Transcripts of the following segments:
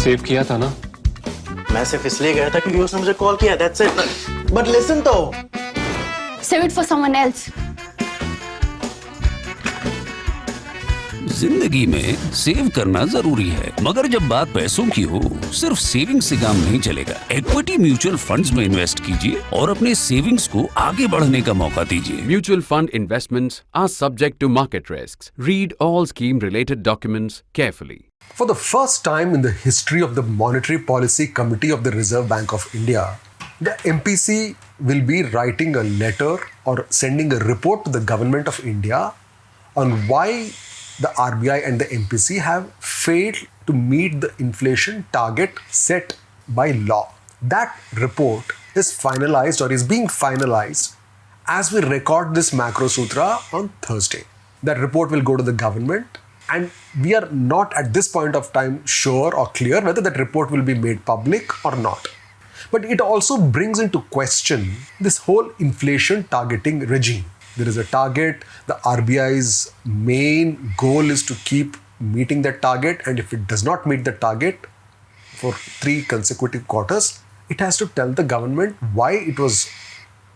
Save किया था ना? मैं सिर्फ इसलिए गया था क्योंकि उसने मुझे कॉल किया, that's it. But listen तो. Save it for someone else. जिंदगी में सेव करना जरूरी है, मगर जब बात पैसों की हो, सिर्फ सेविंग से काम नहीं चलेगा। इक्विटी म्यूचुअल फंड्स में इन्वेस्ट कीजिए और अपने सेविंग्स को आगे बढ़ने का मौका दीजिए। Mutual fund investments are subject to market risks. Read all scheme-related documents carefully. For the first time in the history of the Monetary Policy Committee of the Reserve Bank of India, the MPC will be writing a letter or sending a report to the Government of India on why the RBI and the MPC have failed to meet the inflation target set by law. That report is finalized or is being finalized as we record this Macrosutra on Thursday. That report will go to the government, and we are not at this point of time sure or clear whether that report will be made public or not. But it also brings into question this whole inflation targeting regime. There is a target. The RBI's main goal is to keep meeting that target, and if it does not meet the target for 3 consecutive quarters, it has to tell the government why it was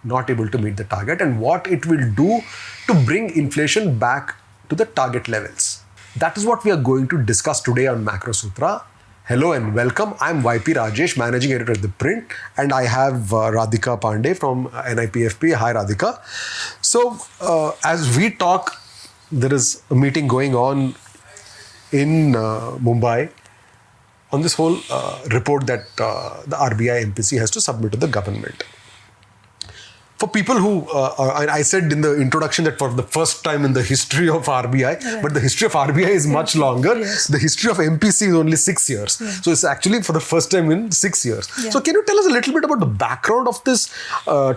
not able to meet the target and what it will do to bring inflation back to the target levels. That is what we are going to discuss today on Macrosutra. Hello and welcome. I'm YP Rajesh, Managing Editor at ThePrint, and I have Radhika Pandey from NIPFP. Hi Radhika. So as we talk, there is a meeting going on in Mumbai on this whole report that the RBI MPC has to submit to the government. For people who, I said in the introduction that for the first time in the history of RBI, but the history of RBI is much longer. Yes. The history of MPC is only 6 years. Yeah. So it's actually for the first time in 6 years. Yeah. So can you tell us a little bit about the background of this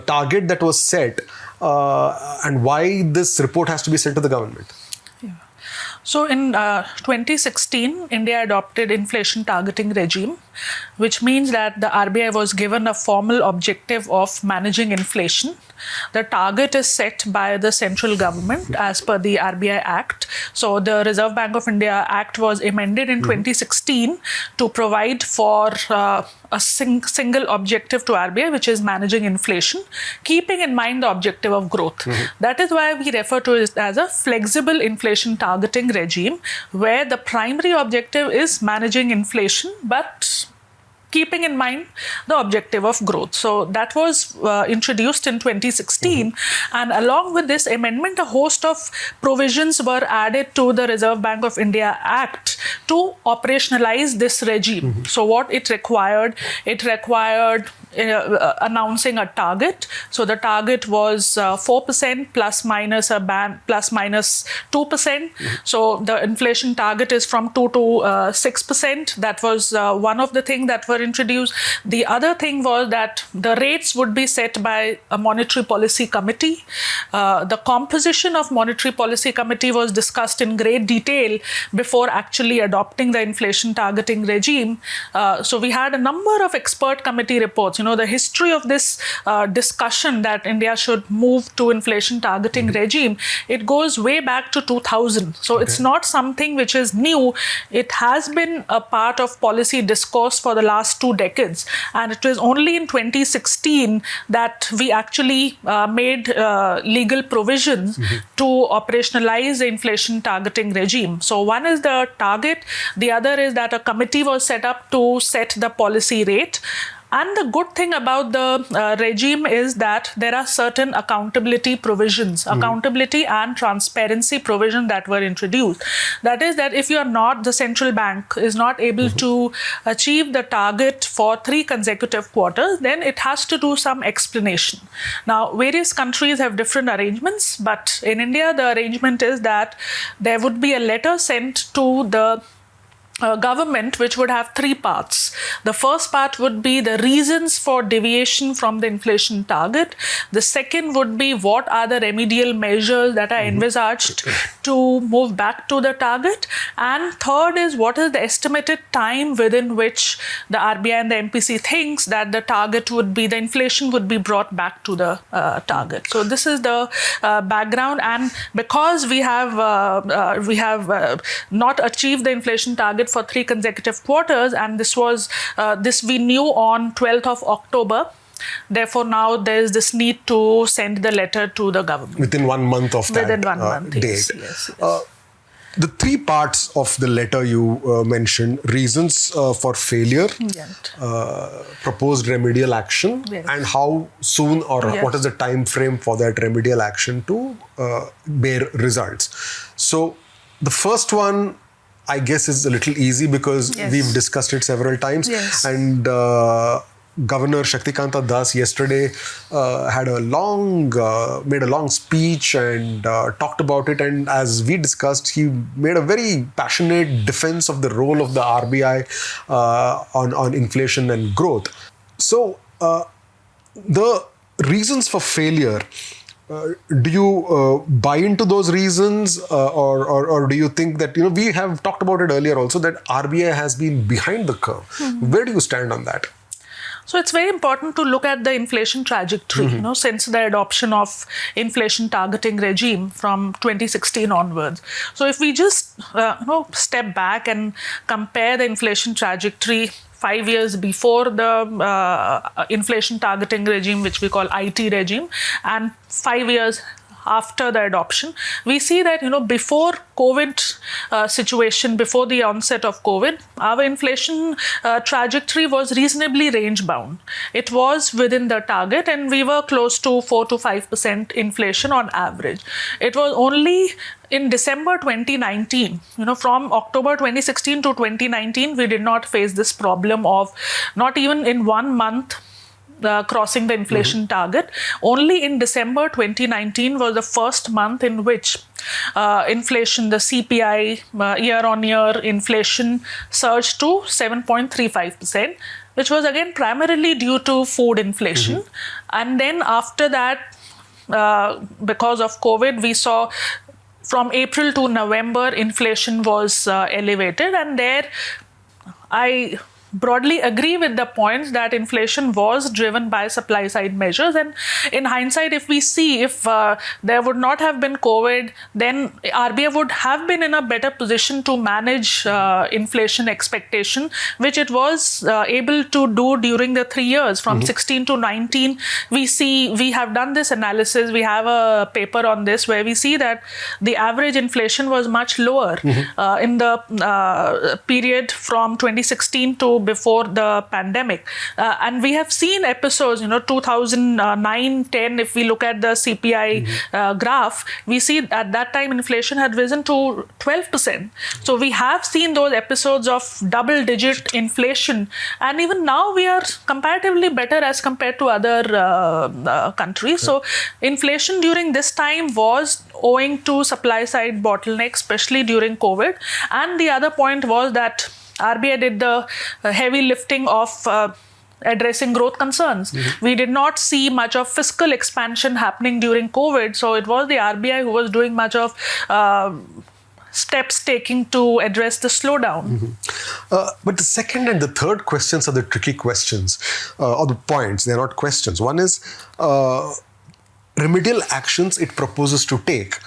target that was set and why this report has to be sent to the government? So in 2016, India adopted inflation targeting regime, which means that the RBI was given a formal objective of managing inflation. The target is set by the central government as per the RBI Act. So the Reserve Bank of India Act was amended in 2016 to provide for a single objective to RBI, which is managing inflation, keeping in mind the objective of growth. That is why we refer to it as a flexible inflation targeting regime, where the primary objective is managing inflation, but keeping in mind the objective of growth. So that was introduced in 2016, and along with this amendment, a host of provisions were added to the Reserve Bank of India Act to operationalize this regime. So what it required announcing a target. So the target was 4% plus minus a band plus minus 2%. So the inflation target is from 2 to 6%. That was one of the things that were introduced. The other thing was that the rates would be set by a monetary policy committee. The composition of monetary policy committee was discussed in great detail before actually adopting the inflation targeting regime. So we had a number of expert committee reports. The history of this discussion that India should move to inflation targeting regime, it goes way back to 2000. So it's not something which is new. It has been a part of policy discourse for the last 2 decades. And it was only in 2016 that we actually made legal provisions to operationalize the inflation targeting regime. So one is the target. The other is that a committee was set up to set the policy rate. And the good thing about the regime is that there are certain accountability provisions, accountability and transparency provisions that were introduced. That is that if you are not, the central bank is not able to achieve the target for 3 consecutive quarters, then it has to do some explanation. Now, various countries have different arrangements, but in India, the arrangement is that there would be a letter sent to the government, which would have 3 parts. The first part would be the reasons for deviation from the inflation target. The second would be what are the remedial measures that are envisaged to move back to the target. And third is what is the estimated time within which the RBI and the MPC thinks that the target would be, the inflation would be brought back to the target. So this is the background. And because we have not achieved the inflation target target for 3 consecutive quarters, and this we knew on 12th of October. Therefore, now there is this need to send the letter to the government. Within 1 month of that Within 1 month, date. Yes. The 3 parts of the letter you mentioned: reasons for failure, proposed remedial action, and how soon or what is the time frame for that remedial action to bear results. So the first one, I guess, is a little easy because we've discussed it several times. And Governor Shaktikanta Das yesterday had made a long speech and talked about it. And as we discussed, he made a very passionate defense of the role of the RBI on inflation and growth. So the reasons for failure, do you buy into those reasons or do you think that, we have talked about it earlier also, that RBI has been behind the curve? Where do you stand on that? So it's very important to look at the inflation trajectory, since the adoption of inflation targeting regime from 2016 onwards. So if we just, step back and compare the inflation trajectory 5 years before the inflation targeting regime, which we call IT regime, and 5 years after the adoption, we see that, before COVID situation, before the onset of COVID, our inflation trajectory was reasonably range bound. It was within the target and we were close to 4 to 5% inflation on average. It was only in December 2019, from October 2016 to 2019, we did not face this problem of not even in 1 month crossing the inflation target. Only in December 2019 was the first month in which inflation, the CPI, year-on-year inflation surged to 7.35%, which was again primarily due to food inflation. And then after that, because of COVID, we saw from April to November, inflation was elevated. And there, I broadly agree with the points that inflation was driven by supply side measures. And in hindsight, if we see if there would not have been COVID, then RBI would have been in a better position to manage inflation expectation, which it was able to do during the 3 years from 16 to 19. We have done this analysis. We have a paper on this where we see that the average inflation was much lower in the period from 2016 to before the pandemic. And we have seen episodes, 2009-10, if we look at the CPI graph, we see at that time inflation had risen to 12%. So we have seen those episodes of double-digit inflation. And even now we are comparatively better as compared to other countries. So inflation during this time was owing to supply-side bottleneck, especially during COVID. And the other point was that RBI did the heavy lifting of addressing growth concerns. We did not see much of fiscal expansion happening during COVID. So it was the RBI who was doing much of steps taking to address the slowdown. But the second and the third questions are the tricky questions, or the points. They're not questions. One is remedial actions it proposes to take,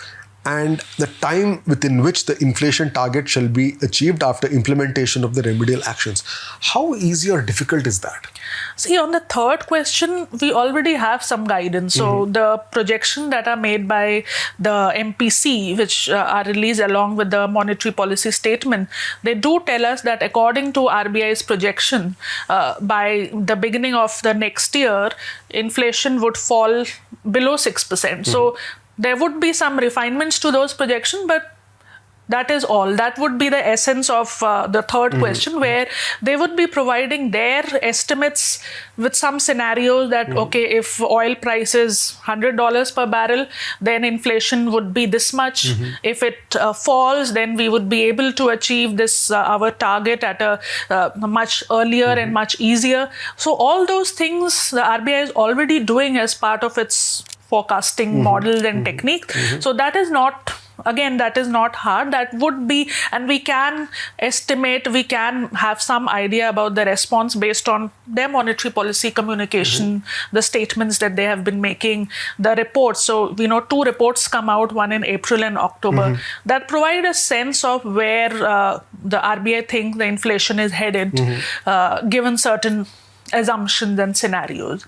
and the time within which the inflation target shall be achieved after implementation of the remedial actions. How easy or difficult is that? See, on the third question, we already have some guidance. So the projections that are made by the MPC, which are released along with the monetary policy statement, they do tell us that according to RBI's projection, by the beginning of the next year, inflation would fall below 6%. So there would be some refinements to those projections, but that is all. That would be the essence of the third question, where they would be providing their estimates with some scenarios that, okay, if oil price is $100 per barrel, then inflation would be this much. If it falls, then we would be able to achieve this, our target at a much earlier and much easier. So all those things the RBI is already doing as part of its forecasting models and techniques. So that is not again, that is not hard. That would be, and we can estimate, we can have some idea about the response based on their monetary policy communication, the statements that they have been making, the reports. So, 2 reports come out, one in April and October, that provide a sense of where the RBI thinks the inflation is headed, given certain assumptions and scenarios.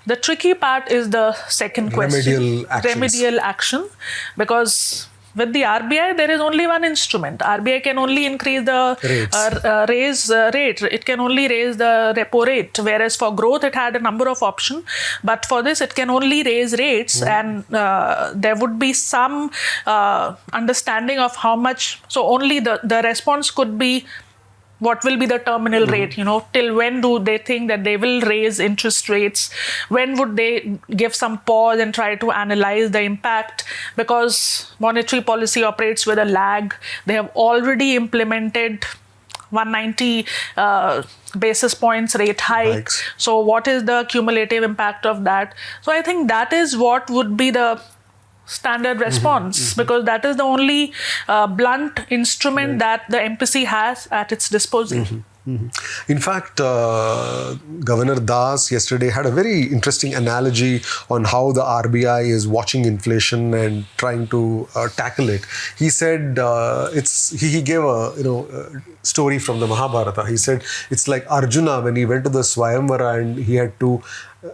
The tricky part is the second question. Remedial action. Because with the RBI, there is only one instrument. RBI can only increase the rate. It can only raise the repo rate. Whereas for growth, it had a number of options. But for this, it can only raise rates. And there would be some understanding of how much. So only the response could be what will be the terminal rate, till when do they think that they will raise interest rates? When would they give some pause and try to analyze the impact? Because monetary policy operates with a lag. They have already implemented 190 basis points rate hike. So what is the cumulative impact of that? So I think that is what would be the standard response, because that is the only blunt instrument that the MPC has at its disposal. In fact, Governor Das yesterday had a very interesting analogy on how the RBI is watching inflation and trying to tackle it. He said he gave a story from the Mahabharata. He said it's like Arjuna when he went to the Swayamvara and he had to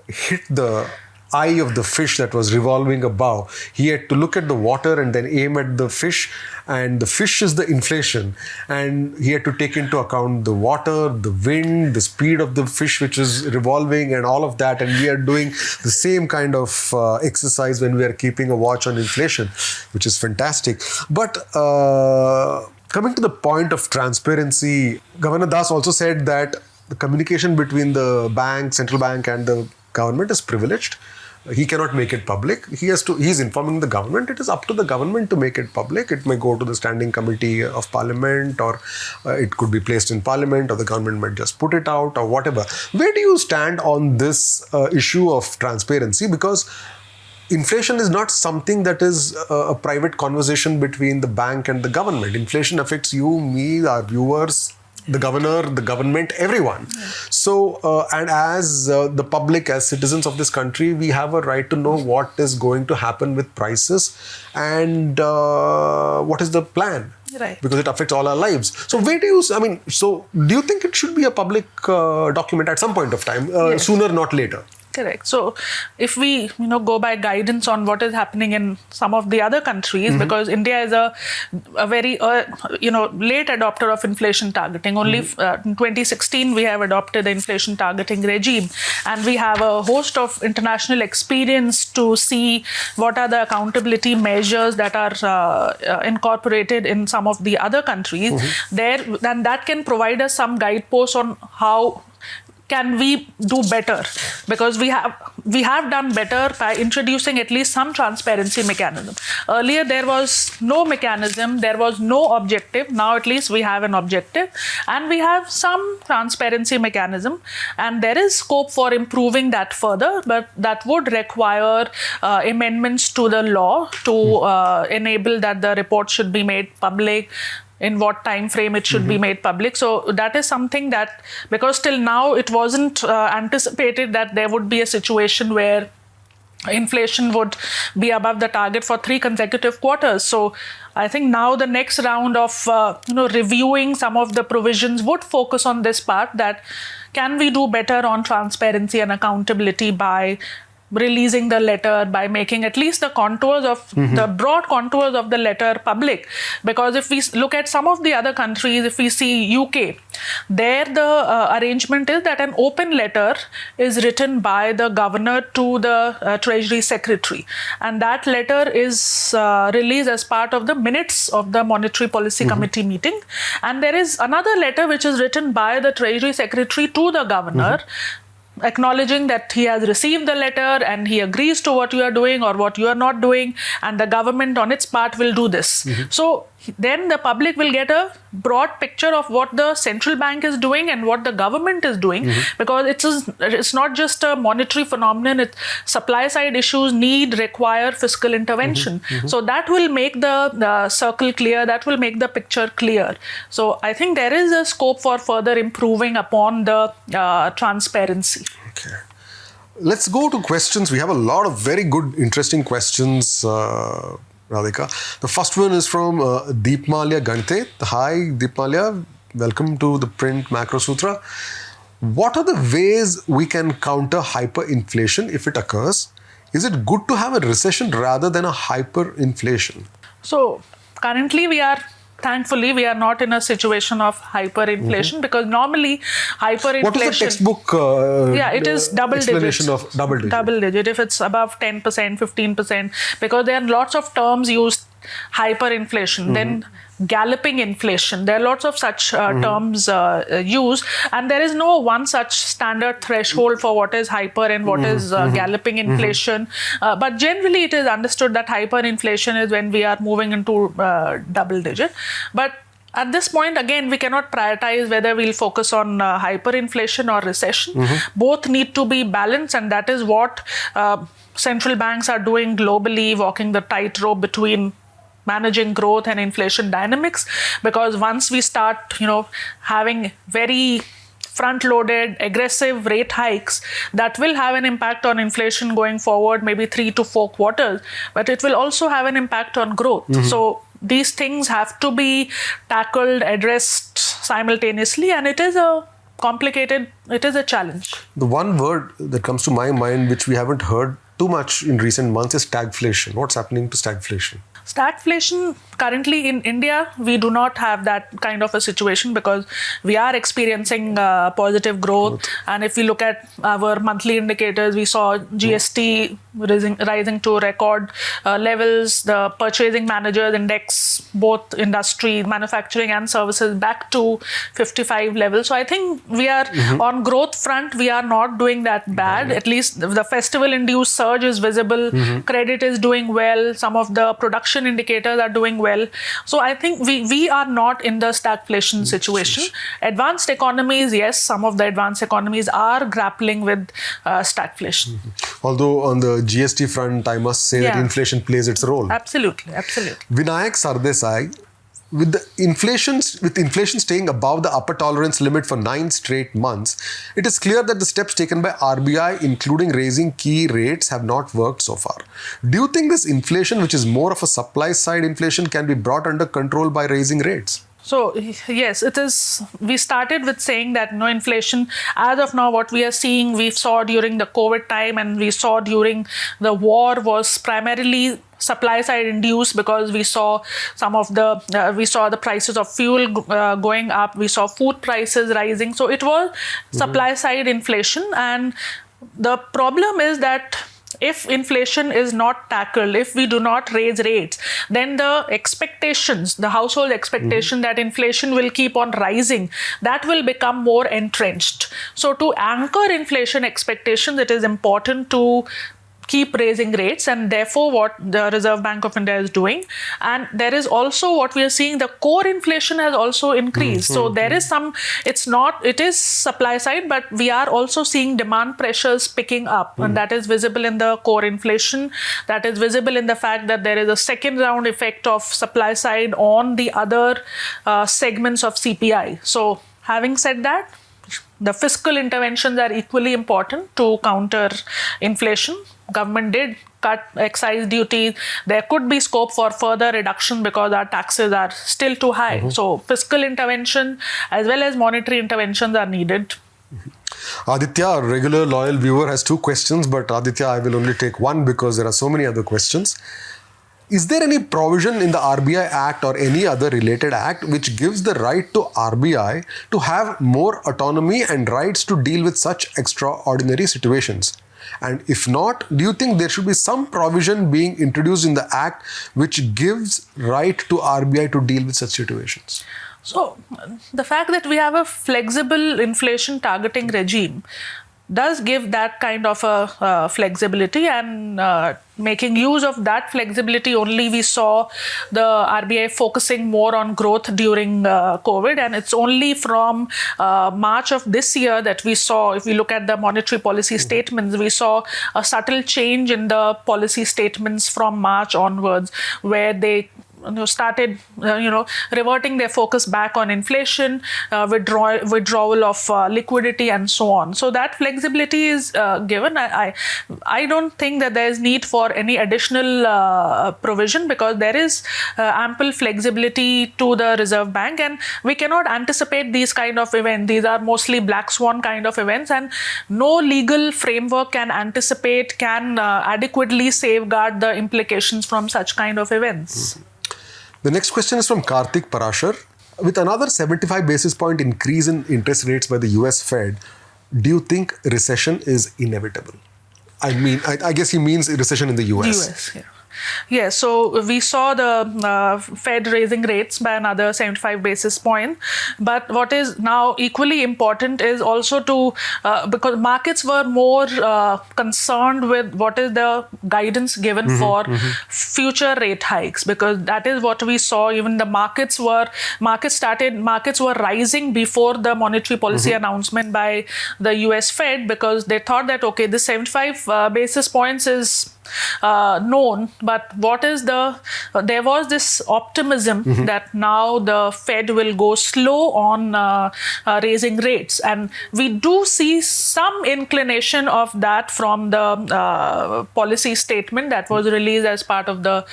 hit the eye of the fish that was revolving above. He had to look at the water and then aim at the fish, and the fish is the inflation, and he had to take into account the water, the wind, the speed of the fish which is revolving and all of that. And we are doing the same kind of exercise when we are keeping a watch on inflation, which is fantastic. But coming to the point of transparency, Governor Das also said that the communication between the bank, central bank and the government is privileged. He cannot make it public. He's informing the government. It is up to the government to make it public. It may go to the standing committee of parliament, or it could be placed in parliament, or the government might just put it out, or whatever. Where do you stand on this issue of transparency? Because inflation is not something that is a private conversation between the bank and the government. Inflation affects you, me, our viewers, the governor, the government, everyone. So, and as the public, as citizens of this country, we have a right to know what is going to happen with prices and what is the plan. Right. Because it affects all our lives. So where do you, so do you think it should be a public document at some point of time, Yes. sooner, not later? Correct. So if we, go by guidance on what is happening in some of the other countries, because India is a very, late adopter of inflation targeting. Only in 2016, we have adopted the inflation targeting regime. And we have a host of international experience to see what are the accountability measures that are incorporated in some of the other countries. Then that can provide us some guideposts on how can we do better, because we have done better by introducing at least some transparency mechanism. Earlier there was no mechanism, there was no objective. Now at least we have an objective and we have some transparency mechanism, and there is scope for improving that further, but that would require amendments to the law to enable that the report should be made public, in what time frame it should be made public. So that is something that, because till now it wasn't anticipated that there would be a situation where inflation would be above the target for 3 consecutive quarters. So I think now the next round of reviewing some of the provisions would focus on this part, that can we do better on transparency and accountability by releasing the letter, by making at least the contours of the broad contours of the letter public. Because if we look at some of the other countries, if we see UK, there the arrangement is that an open letter is written by the governor to the Treasury Secretary, and that letter is released as part of the minutes of the Monetary Policy Committee meeting. And there is another letter which is written by the Treasury Secretary to the governor, acknowledging that he has received the letter and he agrees to what you are doing or what you are not doing, and the government on its part will do this. So then the public will get a broad picture of what the central bank is doing and what the government is doing, because it's not just a monetary phenomenon. Supply side issues require fiscal intervention. So that will make the circle clear, that will make the picture clear. So I think there is a scope for further improving upon the transparency. Okay. Let's go to questions. We have a lot of very good, interesting questions, Radhika. The first one is from Deepmalya Ganite. Hi, Deepmalya. Welcome to the Print Macrosutra. What are the ways we can counter hyperinflation if it occurs? Is it good to have a recession rather than a hyperinflation? So currently thankfully, we are not in a situation of hyperinflation, because normally hyperinflation... What is the textbook it is double explanation digits. of double digit? Double digit, if it's above 10%, 15%, because there are lots of terms used, hyperinflation, then galloping inflation. There are lots of such terms used, and there is no one such standard threshold for what is hyper and what is galloping inflation. But generally, it is understood that hyperinflation is when we are moving into double digit. But at this point, again, we cannot prioritize whether we'll focus on hyperinflation or recession. Both need to be balanced, and that is what central banks are doing globally, walking the tightrope between managing growth and inflation dynamics. Because once we start, having very front-loaded, aggressive rate hikes, that will have an impact on inflation going forward, maybe 3 to 4 quarters, but it will also have an impact on growth. So these things have to be tackled, addressed simultaneously, and it is a challenge. The one word that comes to my mind, which we haven't heard too much in recent months, is stagflation. What's happening to stagflation? Stagflation, currently in India, we do not have that kind of a situation, because we are experiencing positive growth. And if we look at our monthly indicators, we saw GST rising to record levels, the purchasing managers index, both industry, manufacturing and services, back to 55 levels. So I think we are on growth front, we are not doing that bad. At least the festival induced surge is visible. Credit is doing well. Some of the production indicators are doing well. So I think we are not in the stagflation situation. Advanced economies, yes, some of the advanced economies are grappling with stagflation. Although on the GST front, I must say that inflation plays its role. Absolutely. Vinayak Sardesai, with inflation staying above the upper tolerance limit for 9 straight months, it is clear that the steps taken by RBI, including raising key rates, have not worked so far. Do you think this inflation, which is more of a supply side inflation, can be brought under control by raising rates? So, yes, it is. We started with saying that inflation, as of now, what we are seeing, we saw during the COVID time and we saw during the war, was primarily supply side induced, because we saw the prices of fuel going up, we saw food prices rising. So it was supply side inflation. And the problem is that if inflation is not tackled, if we do not raise rates, then the expectations, the household expectation that inflation will keep on rising, that will become more entrenched. So to anchor inflation expectations, it is important to keep raising rates, and therefore what the Reserve Bank of India is doing. And there is also what we are seeing, the core inflation has also increased. So there is it is supply side, but we are also seeing demand pressures picking up, and that is visible in the core inflation. That is visible in the fact that there is a second round effect of supply side on the other segments of CPI. So having said that, the fiscal interventions are equally important to counter inflation. Government did cut excise duties. There could be scope for further reduction because our taxes are still too high. So fiscal intervention as well as monetary interventions are needed. Aditya, our regular loyal viewer, has 2 questions, but Aditya, I will only take one because there are so many other questions. Is there any provision in the RBI Act or any other related act which gives the right to RBI to have more autonomy and rights to deal with such extraordinary situations? And if not, do you think there should be some provision being introduced in the Act which gives right to RBI to deal with such situations? So the fact that we have a flexible inflation targeting regime does give that kind of a flexibility, and making use of that flexibility only we saw the RBI focusing more on growth during COVID, and it's only from March of this year that we saw, if we look at the monetary policy statements, we saw a subtle change in the policy statements from March onwards, where they started reverting their focus back on inflation, withdrawal of liquidity, and so on. So that flexibility is given. I don't think that there is need for any additional provision, because there is ample flexibility to the Reserve Bank, and we cannot anticipate these kind of events. These are mostly black swan kind of events, and no legal framework can adequately safeguard the implications from such kind of events. The next question is from Karthik Parashar. With another 75 basis point increase in interest rates by the US Fed, do you think recession is inevitable? I mean, I guess he means recession in the US. Yeah, so we saw the Fed raising rates by another 75 basis point. But what is now equally important is also to, because markets were more concerned with what is the guidance given for future rate hikes, because that is what we saw. Even the markets were rising before the monetary policy announcement by the US Fed, because they thought that, okay, this 75 basis points is known, but there was this optimism that now the Fed will go slow on raising rates, and we do see some inclination of that from the policy statement that was released as part of the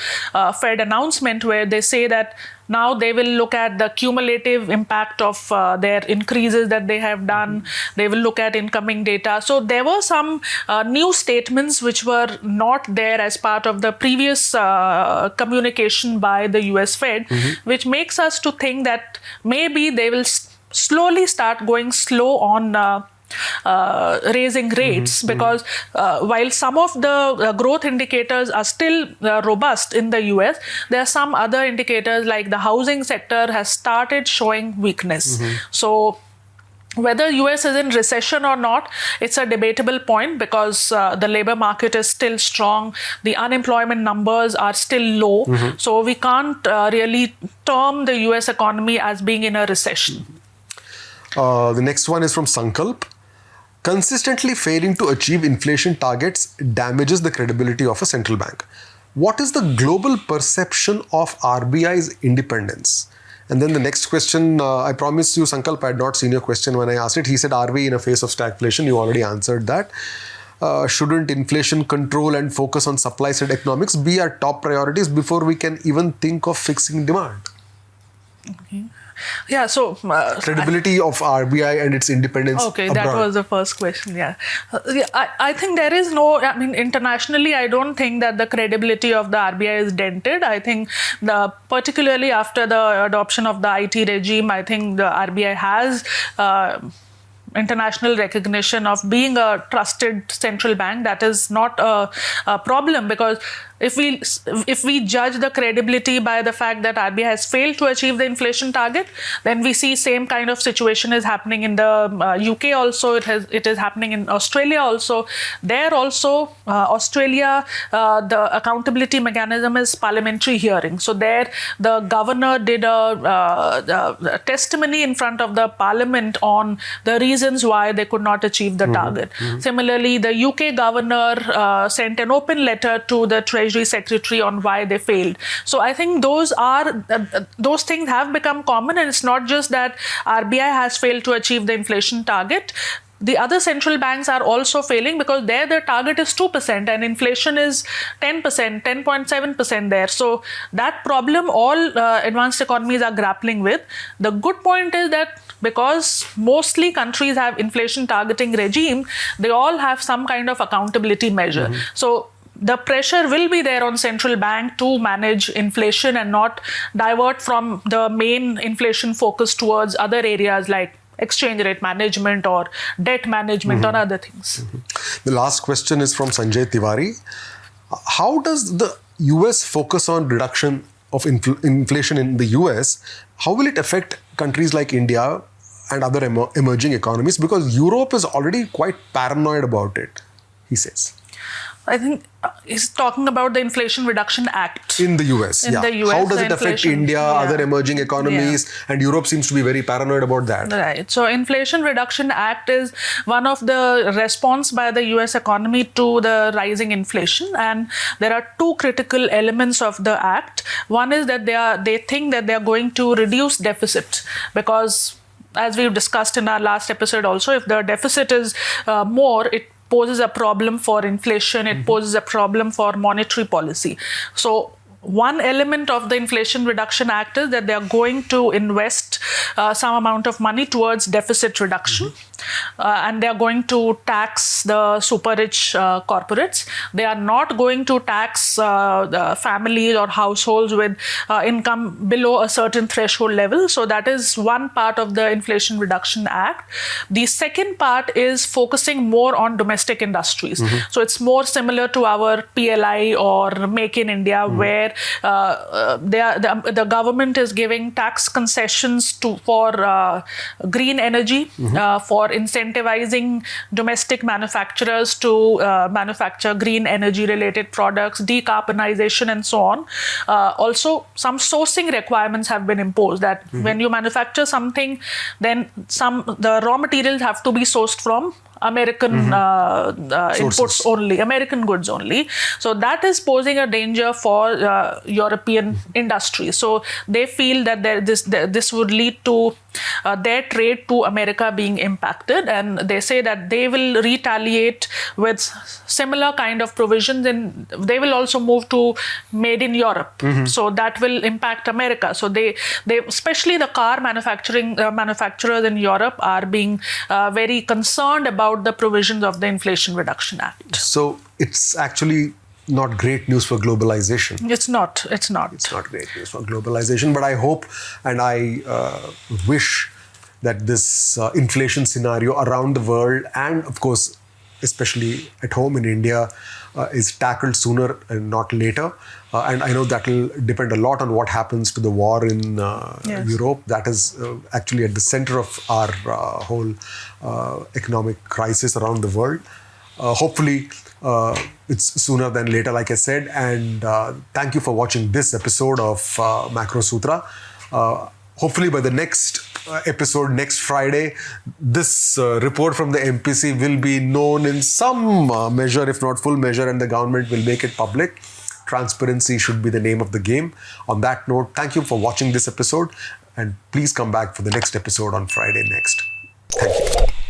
Fed announcement, where they say that now they will look at the cumulative impact of their increases that they have done. They will look at incoming data. So there were some new statements which were not there as part of the previous communication by the US Fed, which makes us to think that maybe they will slowly start going slow on raising rates, because while some of the growth indicators are still robust in the US, there are some other indicators like the housing sector has started showing weakness. So whether US is in recession or not, it's a debatable point, because the labor market is still strong, the unemployment numbers are still low, so we can't really term the US economy as being in a recession. The next one is from Sankalp. Consistently failing to achieve inflation targets damages the credibility of a central bank. What is the global perception of RBI's independence? And then the next question, I promise you, Sankalp, I had not seen your question when I asked it. He said, are we in a phase of stagflation? You already answered that. Shouldn't inflation control and focus on supply side economics be our top priorities before we can even think of fixing demand? Okay. Yeah, so credibility of RBI and its independence. Okay, abroad. That was the first question. Yeah, I think there is no. I mean, internationally, I don't think that the credibility of the RBI is dented. I think particularly after the adoption of the IT regime, I think the RBI has international recognition of being a trusted central bank. That is not a problem, because if we judge the credibility by the fact that RBI has failed to achieve the inflation target, then we see same kind of situation is happening in the UK also. It is happening in Australia also. There also, Australia, the accountability mechanism is parliamentary hearing. So there, the governor did a testimony in front of the parliament on the reasons why they could not achieve the target. Similarly, the UK governor sent an open letter to the Treasury Secretary on why they failed. So I think those things have become common, and it's not just that RBI has failed to achieve the inflation target. The other central banks are also failing, because there the target is 2% and inflation is 10%, 10.7% there. So that problem all advanced economies are grappling with. The good point is that because mostly countries have inflation targeting regime, they all have some kind of accountability measure. So the pressure will be there on central bank to manage inflation and not divert from the main inflation focus towards other areas like exchange rate management or debt management or other things. The last question is from Sanjay Tiwari. How does the US focus on reduction of inflation in the US, how will it affect countries like India and other emerging economies, because Europe is already quite paranoid about it, he says. I think he's talking about the Inflation Reduction Act. In the US, In the US, how does the it affect inflation- India, other emerging economies, and Europe seems to be very paranoid about that. Right. So Inflation Reduction Act is one of the response by the US economy to the rising inflation, and there are two critical elements of the act. One is that they think that they are going to reduce deficit, because as we've discussed in our last episode also, if the deficit is more, it poses a problem for inflation, it poses a problem for monetary policy. So one element of the Inflation Reduction Act is that they are going to invest some amount of money towards deficit reduction. And they are going to tax the super rich corporates. They are not going to tax the families or households with income below a certain threshold level. So that is one part of the Inflation Reduction Act. The second part is focusing more on domestic industries. So it's more similar to our PLI or Make in India, where the government is giving tax concessions for green energy, for incentivizing domestic manufacturers to manufacture green energy related products, decarbonization and so on. Also, some sourcing requirements have been imposed that when you manufacture something, then the raw materials have to be sourced from American inputs only, American goods only. So that is posing a danger for European industry. So they feel that this would lead to their trade to America being impacted, and they say that they will retaliate with similar kind of provisions, and they will also move to made in Europe. So that will impact America. So they especially the car manufacturers in Europe are being very concerned about the provisions of the Inflation Reduction Act. So it's actually not great news for globalization. It's not. It's not great news for globalization, but I hope and I wish that this inflation scenario around the world, and of course, especially at home in India, is tackled sooner and not later. And I know that will depend a lot on what happens to the war in Europe. That is actually at the center of our whole economic crisis around the world. Hopefully, it's sooner than later, like I said. And thank you for watching this episode of Macrosutra. Hopefully, by the next episode, next Friday, this report from the MPC will be known in some measure, if not full measure, and the government will make it public. Transparency should be the name of the game. On that note, thank you for watching this episode, and please come back for the next episode on Friday next. Thank you.